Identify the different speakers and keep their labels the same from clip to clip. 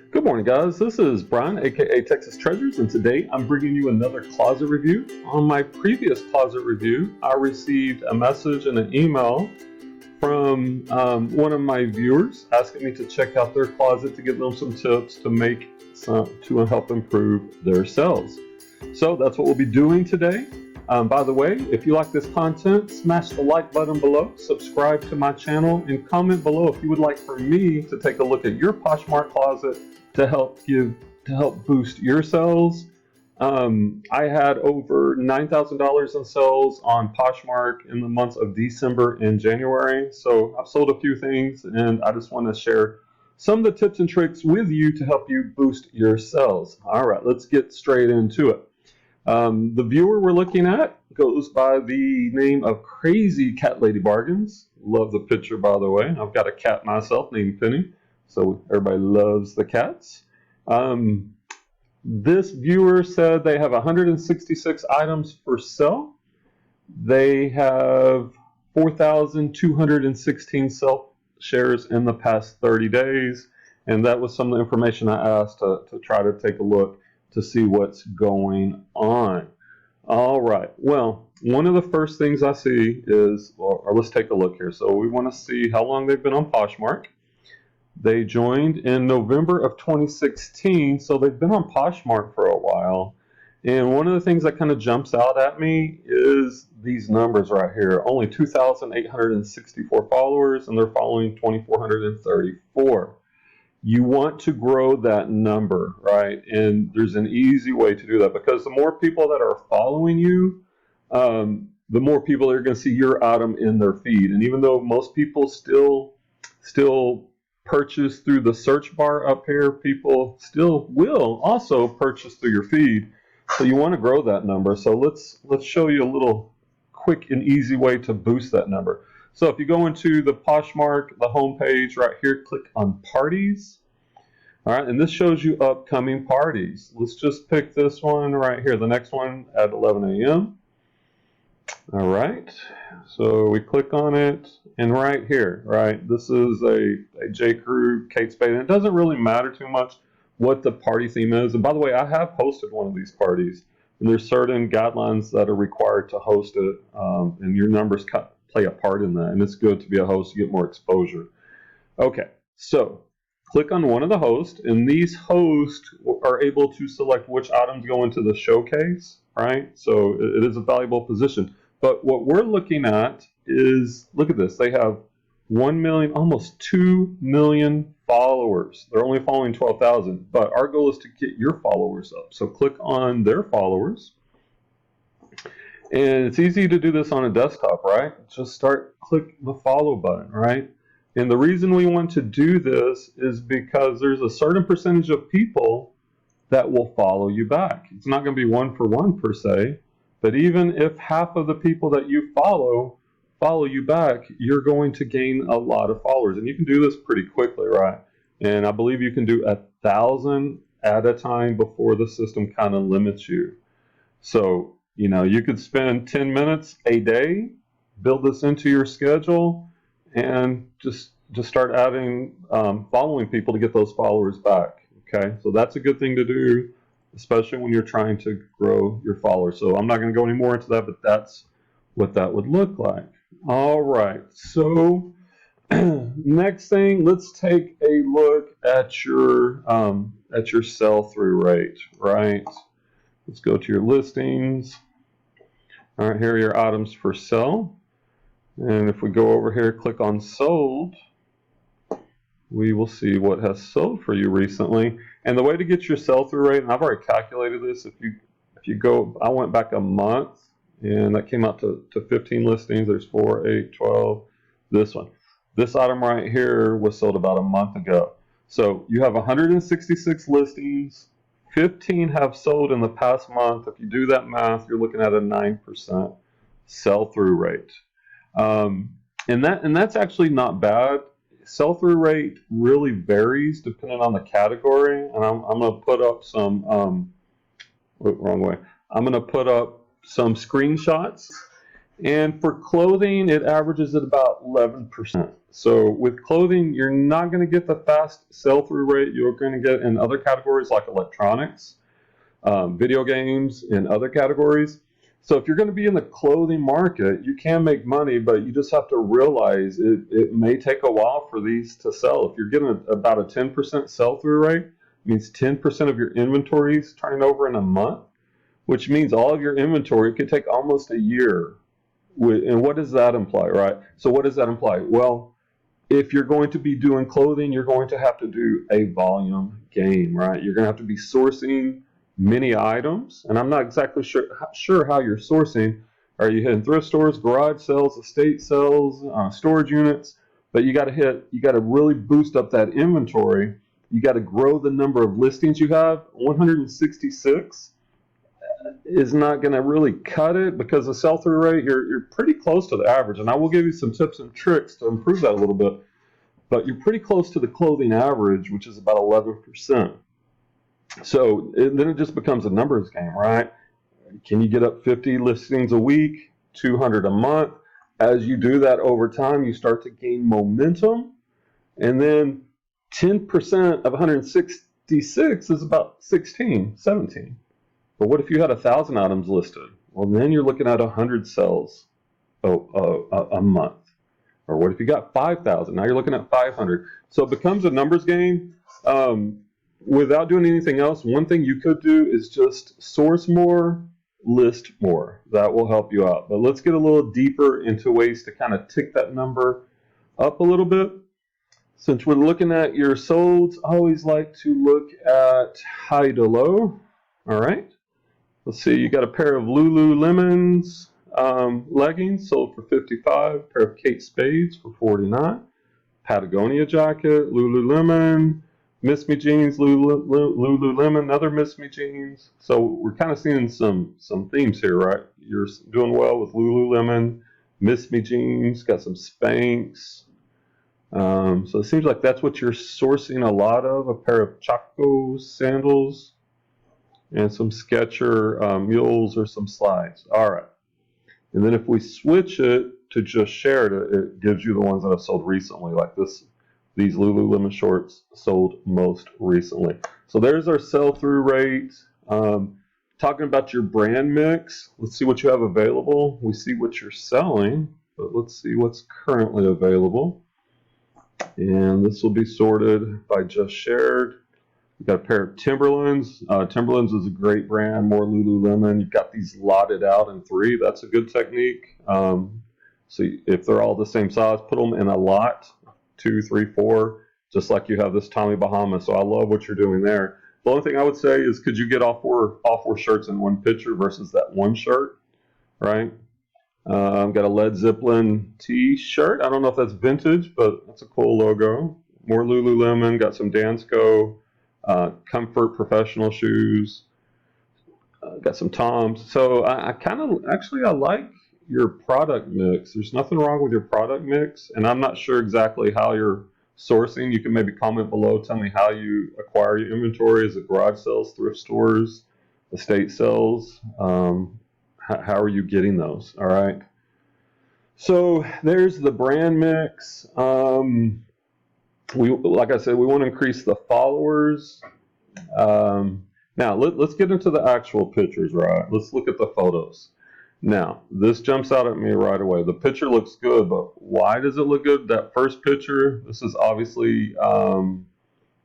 Speaker 1: Good morning, guys. This is Brian, aka Texas Treasures, and today I'm bringing you another closet review. On my previous closet review, I received a message and an email from one of my viewers asking me to check out their closet to give them some tips to help improve their sales. So that's what we'll be doing today. By the way, if you like this content, smash the like button below, subscribe to my channel, and comment below if you would like for me to take a look at your Poshmark closet to help boost your sales. I had over $9,000 in sales on Poshmark in the months of December and January. So I've sold a few things, and I just want to share some of the tips and tricks with you to help you boost your sales. All right, let's get straight into it. The viewer we're looking at goes by the name of Crazy Cat Lady Bargains. Love the picture, by the way. I've got a cat myself named Penny, so everybody loves the cats. This viewer said they have 166 items for sale. They have 4,216 self shares in the past 30 days, and that was some of the information I asked to try to take a look to see what's going on. All right, well, one of the first things I see is, or let's take a look here. So we want to see how long they've been on Poshmark. They joined in November of 2016, so they've been on Poshmark for a while. And one of the things that kind of jumps out at me is these numbers right here. Only 2,864 followers, and they're following 2,434. You want to grow that number, right? And there's an easy way to do that, because the more people that are following you, the more people are going to see your item in their feed. And even though most people still purchase through the search bar up here, people still will also purchase through your feed. So you want to grow that number. So let's show you a little quick and easy way to boost that number. So if you go into the Poshmark, the home page right here, click on parties. All right, and this shows you upcoming parties. Let's just pick this one right here, the next one at 11 a.m. All right, so we click on it, and right here, right, this is a J. Crew Kate Spade, and it doesn't really matter too much what the party theme is. And by the way, I have hosted one of these parties, and there's certain guidelines that are required to host it, and your numbers play a part in that, and it's good to be a host to get more exposure. Okay, so click on one of the hosts, and these hosts are able to select which items go into the showcase, right? So it is a valuable position. But what we're looking at is, look at this, they have 1 million, almost 2 million followers. They're only following 12,000, but our goal is to get your followers up. So click on their followers. And it's easy to do this on a desktop, right? Just click the follow button, right? And the reason we want to do this is because there's a certain percentage of people that will follow you back. It's not going to be one for one per se, but even if half of the people that you follow you back, you're going to gain a lot of followers. And you can do this pretty quickly, right? And I believe you can do 1,000 at a time before the system kind of limits you. So, you know, you could spend 10 minutes a day, build this into your schedule, and just start adding, following people to get those followers back. Okay, so that's a good thing to do, especially when you're trying to grow your followers. So I'm not going to go any more into that, but that's what that would look like. All right, so next thing, let's take a look at your sell-through rate, right? Let's go to your listings. All right, here are your items for sale. And if we go over here, click on sold, we will see what has sold for you recently. And the way to get your sell-through rate, and I've already calculated this, if you go, I went back a month, and that came out to 15 listings. There's 4, 8, 12, this one. This item right here was sold about a month ago. So you have 166 listings, 15 have sold in the past month. If you do that math, you're looking at a 9% sell-through rate. And that's actually not bad. Sell-through rate really varies depending on the category, and I'm going to put up some wrong way. I'm going to put up some screenshots, and for clothing it averages at about 11%. So with clothing, you're not going to get the fast sell-through rate you're going to get in other categories like electronics, video games, and other categories. So if you're going to be in the clothing market, you can make money, but you just have to realize it may take a while for these to sell. If you're getting about a 10% sell-through rate, it means 10% of your inventory is turning over in a month, which means all of your inventory could take almost a year. And what does that imply, right? So what does that imply? Well, if you're going to be doing clothing, you're going to have to do a volume game, right? You're going to have to be sourcing many items, and I'm not exactly sure how you're sourcing. Are you hitting thrift stores, garage sales, estate sales, storage units? But you got to really boost up that inventory. You got to grow the number of listings you have. 166 is not going to really cut it because the sell-through rate, you're pretty close to the average. And I will give you some tips and tricks to improve that a little bit. But you're pretty close to the clothing average, which is about 11%. So then it just becomes a numbers game, right? Can you get up 50 listings a week, 200 a month? As you do that over time, you start to gain momentum. And then 10% of 166 is about 16, 17. But what if you had 1,000 items listed? Well, then you're looking at 100 sales a month. Or what if you got 5,000? Now you're looking at 500. So it becomes a numbers game. Without doing anything else, one thing you could do is just source more, list more. That will help you out. But let's get a little deeper into ways to kind of tick that number up a little bit. Since we're looking at your solds, I always like to look at high to low. All right. Let's see, you got a pair of Lululemon's leggings sold for $55, a pair of Kate Spades for $49, Patagonia jacket, Lululemon, Miss Me jeans, Lululemon, another Miss Me jeans. So we're kind of seeing some themes here, right? You're doing well with Lululemon, Miss Me jeans, got some Spanx. So it seems like that's what you're sourcing a lot of, a pair of Chaco sandals, and some Sketcher mules or some slides. All right. And then if we switch it to just shared, it gives you the ones that have sold recently, like these Lululemon shorts sold most recently. So there's our sell-through rate. Talking about your brand mix, let's see what you have available. We see what you're selling, but let's see what's currently available. And this will be sorted by just shared. We've got a pair of Timberlands. Timberlands is a great brand, more Lululemon. You've got these lotted out in 3. That's a good technique. So if they're all the same size, put them in a lot, 2, 3, 4, just like you have this Tommy Bahama. So I love what you're doing there. The only thing I would say is, could you get all four shirts in one picture versus that one shirt, right? I've got a Led Zeppelin t-shirt. I don't know if that's vintage, but that's a cool logo. More Lululemon, got some Dansko. Comfort professional shoes, got some Toms. So I like your product mix. There's nothing wrong with your product mix, and I'm not sure exactly how you're sourcing. You can maybe comment below, tell me how you acquire your inventory. Is it garage sales, thrift stores, estate sales? How are you getting those? All right. So there's the brand mix. Like I said, we want to increase the followers. Now let's get into the actual pictures, right? Let's look at the photos. Now this jumps out at me right away. The picture looks good, but why does it look good? That first picture, this is obviously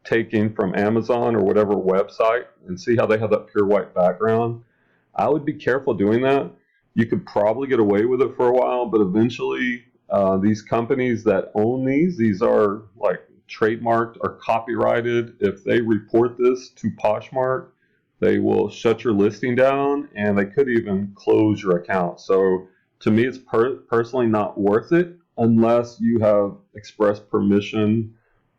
Speaker 1: taken from Amazon or whatever website, and see how they have that pure white background. I would be careful doing that. You could probably get away with it for a while, but eventually these companies that own these are like trademarked or copyrighted. If they report this to Poshmark, they will shut your listing down, and they could even close your account. So to me, it's personally not worth it unless you have express permission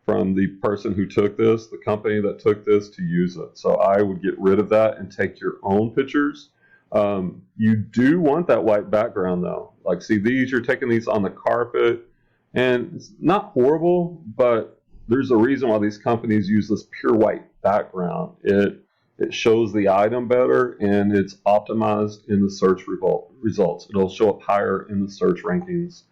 Speaker 1: from the person who took this, the company that took this, to use it. So I would get rid of that and take your own pictures. You do want that white background though. Like, see these, you're taking these on the carpet, and it's not horrible, but there's a reason why these companies use this pure white background. It shows the item better, and it's optimized in the search results. It'll show up higher in the search rankings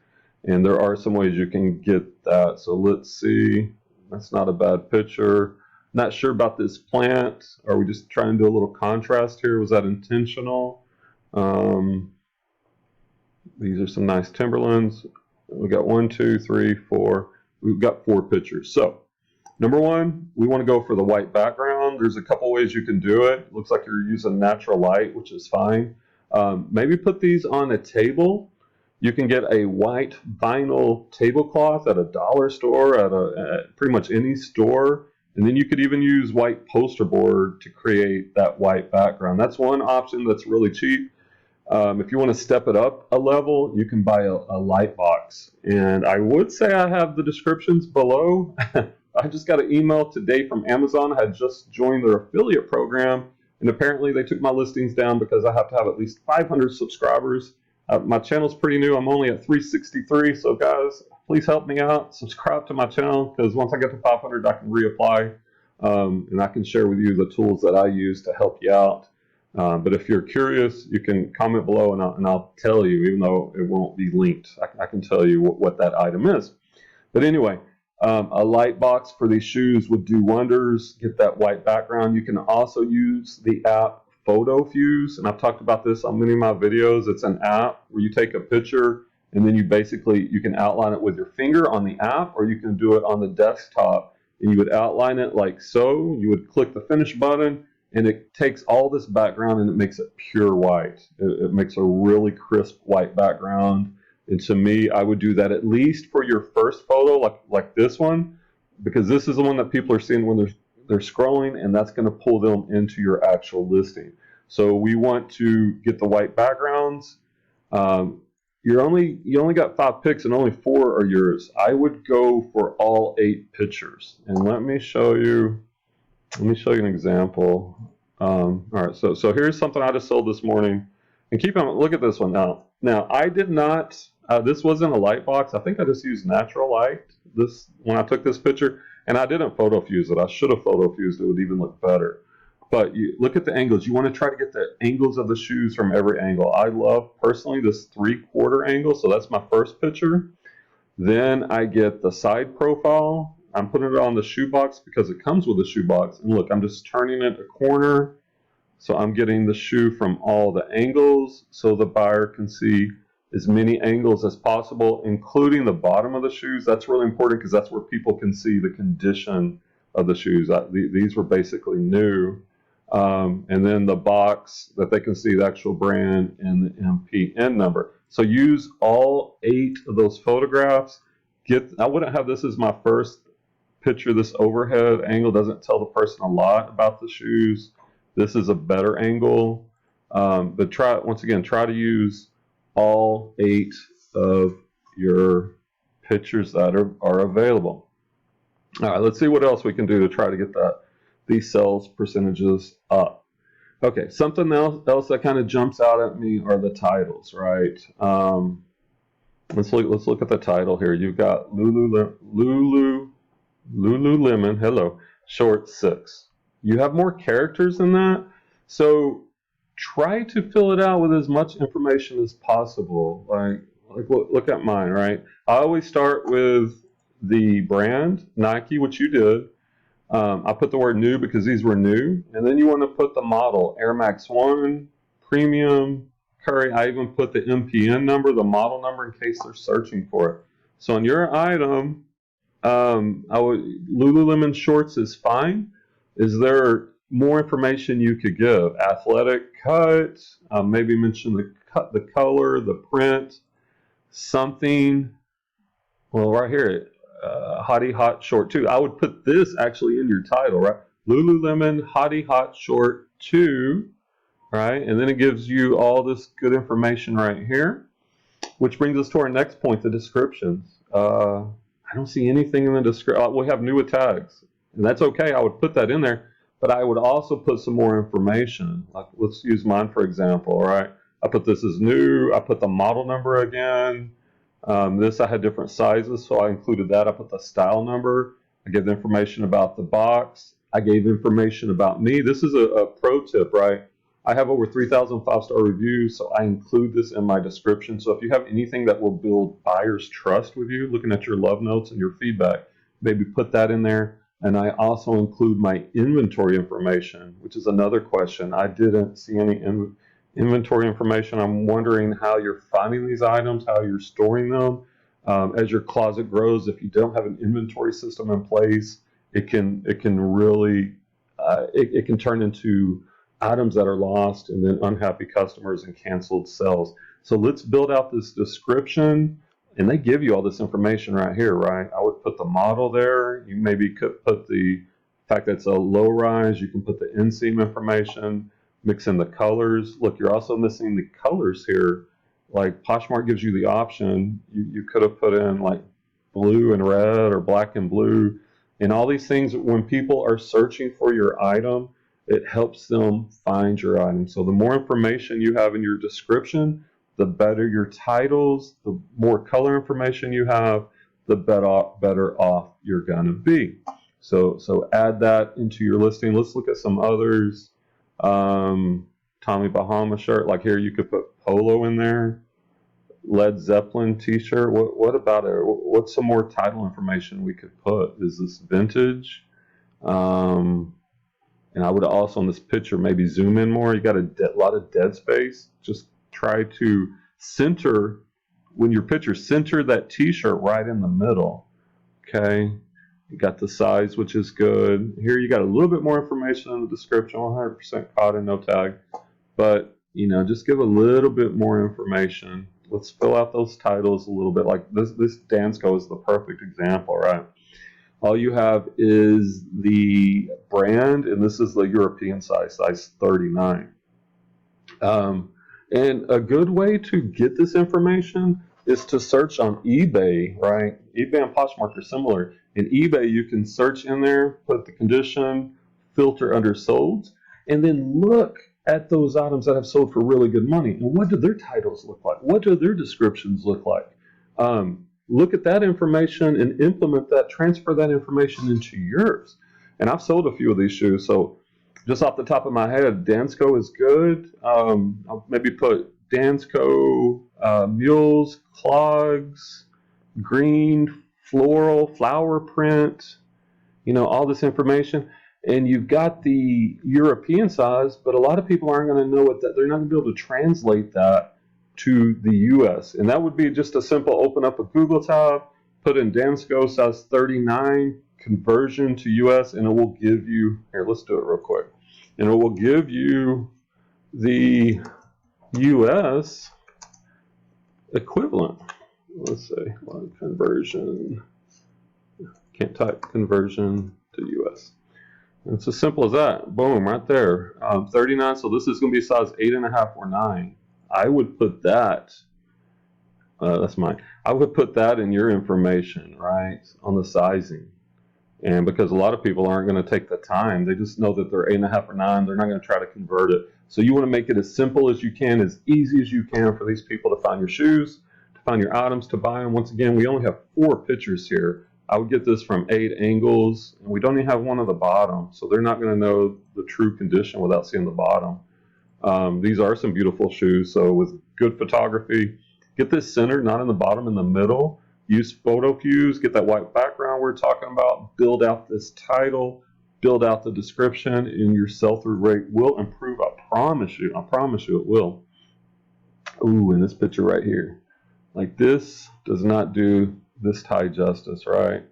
Speaker 1: And there are some ways you can get that. So let's see. That's not a bad picture. Not sure about this plant. Are we just trying to do a little contrast here? Was that intentional? These are some nice Timberlands. We got 1, 2, 3, 4. We've got 4 pictures. So number one, we want to go for the white background. There's a couple ways you can do it. Looks like you're using natural light, which is fine. Maybe put these on a table. You can get a white vinyl tablecloth at a dollar store, at pretty much any store. And then you could even use white poster board to create that white background. That's one option that's really cheap. If you want to step it up a level, you can buy a light box. And I would say I have the descriptions below. I just got an email today from Amazon. I had just joined their affiliate program, and apparently they took my listings down because I have to have at least 500 subscribers. My channel's pretty new. I'm only at 363, so guys, please help me out. Subscribe to my channel, because once I get to 500, I can reapply, and I can share with you the tools that I use to help you out. But if you're curious, you can comment below, and I'll tell you, even though it won't be linked. I can tell you what that item is. But anyway, a light box for these shoes would do wonders. Get that white background. You can also use the app Foto Fuze, and I've talked about this on many of my videos. It's an app where you take a picture, and then you can outline it with your finger on the app, or you can do it on the desktop, and you would outline it like so. You would click the finish button, and it takes all this background and it makes it pure white. It makes a really crisp white background. And to me, I would do that at least for your first photo, like this one, because this is the one that people are seeing when they're scrolling, and that's going to pull them into your actual listing. So we want to get the white backgrounds. You only got 5 picks, and only 4 are yours. I would go for all 8 pictures. And let me show you an example. All right, so here's something I just sold this morning. And look at this one now. Now, I did not, this wasn't a light box. I think I just used natural light when I took this picture. And I didn't photo fuse it. I should have photo fused it. It would even look better. But you look at the angles. You want to try to get the angles of the shoes from every angle. I love, personally, this 3/4 angle. So that's my first picture. Then I get the side profile. I'm putting it on the shoebox because it comes with a shoebox. And look, I'm just turning it a corner. So I'm getting the shoe from all the angles so the buyer can see as many angles as possible, including the bottom of the shoes. That's really important because that's where people can see the condition of the shoes. These were basically new. And then the box that they can see the actual brand and the MPN number. So use all 8 of those photographs. I wouldn't have this as my first picture. This overhead angle doesn't tell the person a lot about the shoes. This is a better angle. But try to use all 8 of your pictures that are available. All right, let's see what else we can do to try to get these sales percentages up. Okay, something else that kind of jumps out at me are the titles, right? Let's look at the title here. You've got Lululemon, hello, short 6. You have more characters than that, so try to fill it out with as much information as possible. Like look at mine, right? I always start with the brand, Nike, which you did. I put the word new because these were new, and then you want to put the model, Air Max 1, Premium, Curry. I even put the MPN number, the model number, in case they're searching for it. So on your item, Lululemon shorts is fine. Is there more information you could give? Athletic cut, maybe mention the color, the print, something. Well, right here, Hottie Hot Short 2. I would put this actually in your title, right? Lululemon Hottie Hot Short 2, right? And then it gives you all this good information right here, which brings us to our next point, the descriptions. I don't see anything in the description. We have new tags, and that's okay. I would put that in there, but I would also put some more information. Like, let's use mine for example, right? I put this as new. I put the model number again. This I had different sizes, so I included that. I put the style number. I gave information about the box. I gave information about me. This is a pro tip, right? I have over 3,000 five-star reviews, so I include this in my description. So if you have anything that will build buyers' trust with you, looking at your love notes and your feedback, maybe put that in there. And I also include my inventory information, which is another question. I didn't see any inventory information. I'm wondering how you're finding these items, how you're storing them. As your closet grows, if you don't have an inventory system in place, it can really it can turn into items that are lost and then unhappy customers and canceled sales. So let's build out this description, and they give you all this information right here, right? I would put the model there. You maybe could put the fact that it's a low rise. You can put the inseam information, mix in the colors. Look, you're also missing the colors here. Like Poshmark gives you the option. You could have put in like blue and red or black and blue. And all these things, when people are searching for your item, it helps them find your item. So the more information you have in your description, the better your titles, the more color information you have, the better off you're going to be. So add that into your listing. Let's look at some others. Tommy Bahama shirt, like here you could put polo in there. Led Zeppelin t-shirt. What about it? What's some more title information we could put? Is this vintage? And I would also on this picture maybe zoom in more. You got a lot of dead space. Just try to center, when your picture, center that t-shirt right in the middle. Okay. You got the size, which is good. Here you got a little bit more information in the description, 100% cotton, no tag. But, you know, just give a little bit more information. Let's fill out those titles a little bit. Like this Dansko is the perfect example, right? All you have is the brand, and this is the European size 39. And a good way to get this information is to search on eBay, right? eBay and Poshmark are similar. In eBay, you can search in there, put the condition, filter under sold, and then look at those items that have sold for really good money. And what do their titles look like? What do their descriptions look like? Look at that information and implement that, transfer that information into yours. And I've sold a few of these shoes, so just off the top of my head, Dansko is good. I'll maybe put Dansko mules, clogs, green, floral, flower print, you know, all this information. And you've got the European size, but a lot of people aren't going to know what that, they're not going to be able to translate that to the US. And that would be just a simple open up a Google tab, put in Dansko size 39, conversion to US, and it will give you, here, let's do it real quick. And it will give you the US equivalent. Let's say conversion, can't type conversion to US. And it's as simple as that. Boom, right there. 39, so this is going to be size 8.5 or 9. I would put that, that's mine. I would put that in your information, right, on the sizing. And because a lot of people aren't going to take the time, they just know that they're 8.5 or 9. They're not going to try to convert it. So you want to make it as simple as you can, as easy as you can for these people to find your shoes, to find your items, to buy them. Once again, we only have 4 pictures here. I would get this from 8 angles, and we don't even have one at the bottom, so they're not going to know the true condition without seeing the bottom. These are some beautiful shoes, so with good photography, get this centered, not in the bottom, in the middle. Use Foto Fuze, get that white background we're talking about, build out this title, build out the description, and your sell-through rate will improve. I promise you it will. Ooh, and this picture right here. Like this does not do this tie justice, right?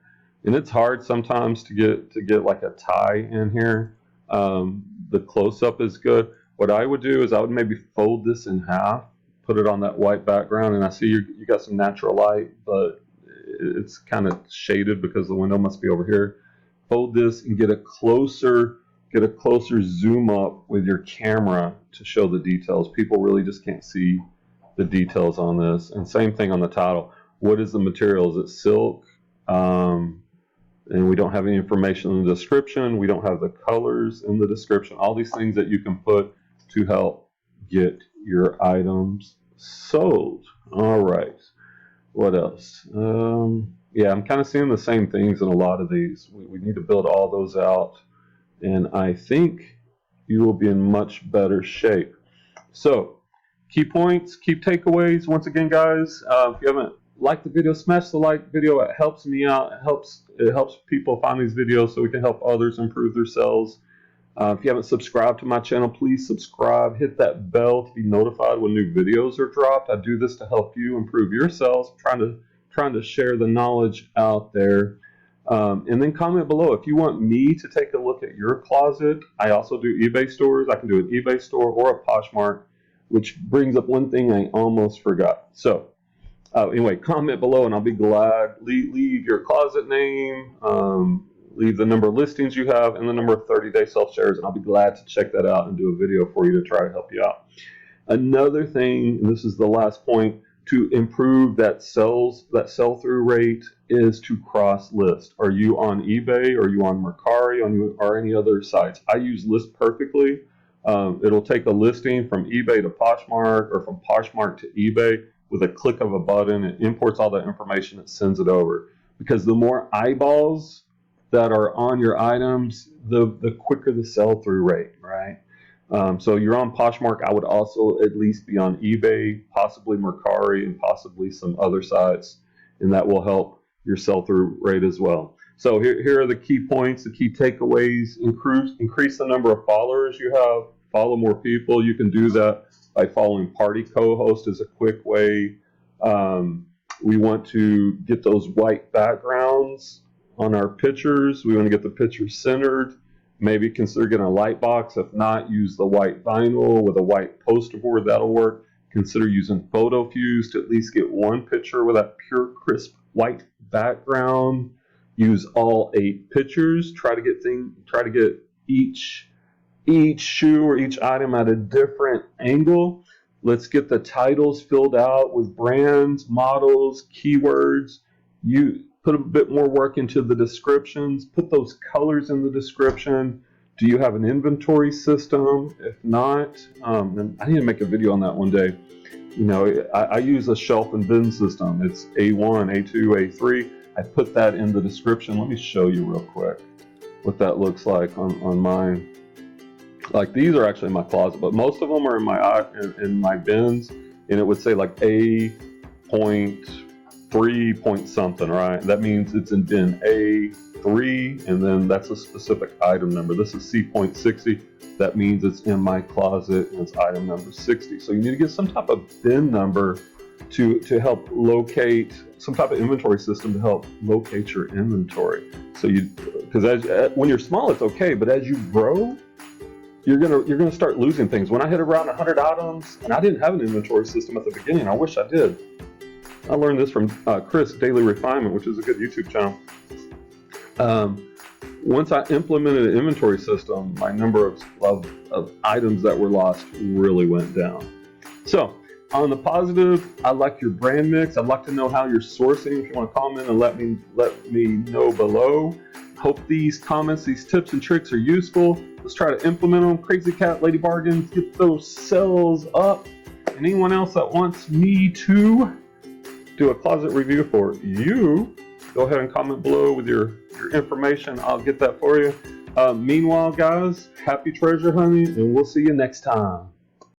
Speaker 1: And it's hard sometimes to get like a tie in here. The close-up is good. What I would do is I would maybe fold this in half, put it on that white background, and I see you got some natural light, but it's kind of shaded because the window must be over here. Fold this and get a closer zoom up with your camera to show the details. People really just can't see the details on this. And same thing on the title. What is the material? Is it silk? And we don't have any information in the description. We don't have the colors in the description. All these things that you can put to help get your items sold. All right. What else? Yeah, I'm kind of seeing the same things in a lot of these. We need to build all those out. And I think you will be in much better shape. So, key points, key takeaways. Once again, guys, if you haven't liked the video, smash the like video. It helps me out. It helps people find these videos so we can help others improve themselves. If you haven't subscribed to my channel, please subscribe. Hit that bell to be notified when new videos are dropped. I do this to help you improve yourselves. Trying to share the knowledge out there. And then comment below if you want me to take a look at your closet. I also do eBay stores. I can do an eBay store or a Poshmark, which brings up one thing I almost forgot. So anyway, comment below and I'll be glad. Leave your closet name, leave the number of listings you have and the number of 30-day self-shares, and I'll be glad to check that out and do a video for you to try to help you out. Another thing, and this is the last point, to improve that sell-through rate is to cross-list. Are you on eBay? Are you on Mercari? Or any other sites? I use List Perfectly. It'll take a listing from eBay to Poshmark or from Poshmark to eBay with a click of a button. It imports all that information and sends it over. Because the more eyeballs that are on your items, the quicker the sell-through rate, right? So you're on Poshmark. I would also at least be on eBay, possibly Mercari, and possibly some other sites, and that will help your sell-through rate as well. So here are the key points, the key takeaways. Increase the number of followers you have. Follow more people. You can do that by following Party Co-host is a quick way. We want to get those white backgrounds on our pictures. We want to get the picture centered. Maybe consider getting a light box. If not, use the white vinyl with a white poster board. That'll work. Consider using Foto Fuze to at least get one picture with that pure, crisp white background. Use all 8 pictures. Try to get each shoe or each item at a different angle. Let's get the titles filled out with brands, models, keywords. You put a bit more work into the descriptions. Put those colors in the description. Do you have an inventory system? If not, then I need to make a video on that one day. You know, I use a shelf and bin system. It's A1, A2, A3. I put that in the description. Let me show you real quick what that looks like on mine. Like these are actually in my closet, but most of them are in my bins, and it would say like A.3 point something, right? That means it's in bin A3, and then that's a specific item number. This is C.60. That means it's in my closet, and it's item number 60. So you need to get some type of bin number to help locate, some type of inventory system to help locate your inventory. So because when you're small, it's okay, but as you grow, you're gonna start losing things. When I hit around 100 items, and I didn't have an inventory system at the beginning, I wish I did. I learned this from Chris Daily Refinement, which is a good YouTube channel. Once I implemented an inventory system, my number of items that were lost really went down. So on the positive, I like your brand mix. I'd like to know how you're sourcing. If you want to comment and let me know below. Hope these comments, these tips and tricks are useful. Let's try to implement them. Crazy Cat, Lady Bargains, get those sales up. And anyone else that wants me to do a closet review for you, go ahead and comment below with your information. I'll get that for you. Meanwhile, guys, happy treasure hunting, and we'll see you next time.